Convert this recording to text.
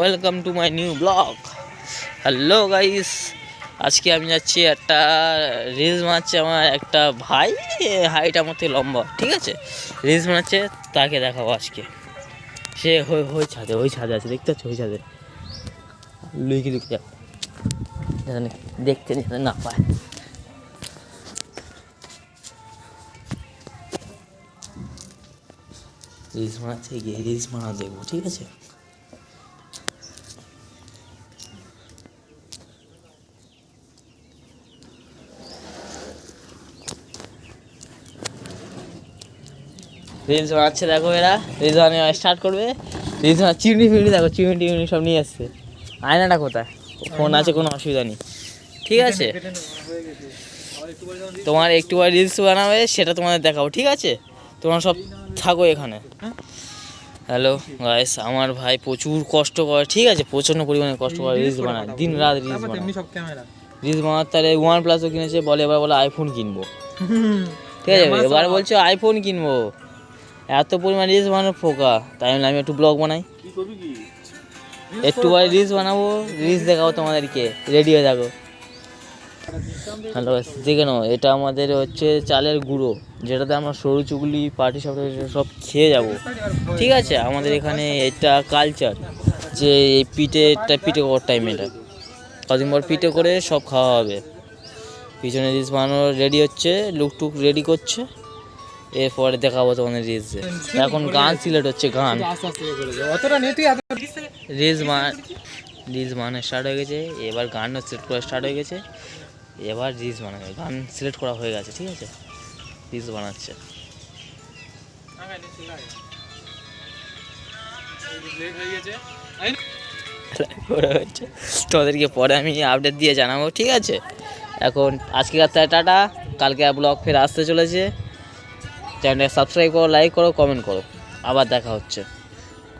Welcome to my new blog. Hello guys, আজকে আমি যাচ্ছি একটা রিলস বানাচ্ছে আমার একটা ভাই, হাইট আমার থেকে লম্বা, ঠিক আছে। রিলস বানাচ্ছে, তাকে দেখাবো আজকে। সে ওই ছাদে আছে, দেখতে পাচ্ছ? ওই ছাদে লুকি যাও, দেখতে না পায়। রিলস বানাচ্ছে, গিয়ে রিলস বানা দেখবো, ঠিক আছে। রিলস বানাচ্ছে, দেখো এরা রিলস বানিয়ে স্টার্ট করবে। রিলস বানা চিমনি ফিমনি দেখো, চিমনি টিমনি সব নিয়ে এসছে। আয়নাটা কোথায়? ফোন আছে, কোনো অসুবিধা নেই, ঠিক আছে। তোমার একটু রিলস বানাবে, সেটা তোমাদের দেখাবো, ঠিক আছে। তোমরা সব থাকো এখানে। হ্যালো গাইস, আমার ভাই প্রচুর কষ্ট করে, ঠিক আছে, প্রচণ্ড পরিমাণে কষ্ট করে রিলস বানায়, দিন রাত রিলস বানায়। রিলস বানাতে তাহলে OnePlus কিনেছে, এবার বলে আইফোন কিনবো, ঠিক আছে। এবার বলছে আইফোন কিনবো, এত পরিমাণ রিলস বানানো ফোকা। তাই আমি একটু ব্লগ বানাই, একটু রিলস বানাবো, রিলস দেখাবো তোমাদেরকে। রেডি হয়ে থাকো। হ্যালো, দেখে নাও, এটা আমাদের হচ্ছে চালের গুঁড়ো, যেটাতে আমরা সরু চুগলি পার্টি সব খেয়ে যাব, ঠিক আছে। আমাদের এখানে এটা কালচার যে এই পিঠে করার টাইম, এটা কদিন পর পিঠে করে সব খাওয়া হবে। পিছনে রিলস বানানো রেডি হচ্ছে, লুকটুক রেডি করছে, এরপরে দেখাবো তোমাদের রিলসে। এখন গান সিলেক্ট হচ্ছে, গান রিলস বানানো স্টার্ট হয়ে গেছে। এবার গানও সিলেক্ট করা স্টার্ট হয়ে গেছে। এবার রিলস বানাবে, গান সিলেক্ট করা হয়ে গেছে, ঠিক আছে। রিলস বানাচ্ছে। তোমাদেরকে পরে আমি আপডেট দিয়ে জানাবো, ঠিক আছে। এখন আজকে টাটা, কালকে ব্লগ ফের আসতে চলেছে। চ্যানেলটা সাবস্ক্রাইব করো, লাইক করো, কমেন্ট করো। আবার দেখা হচ্ছে।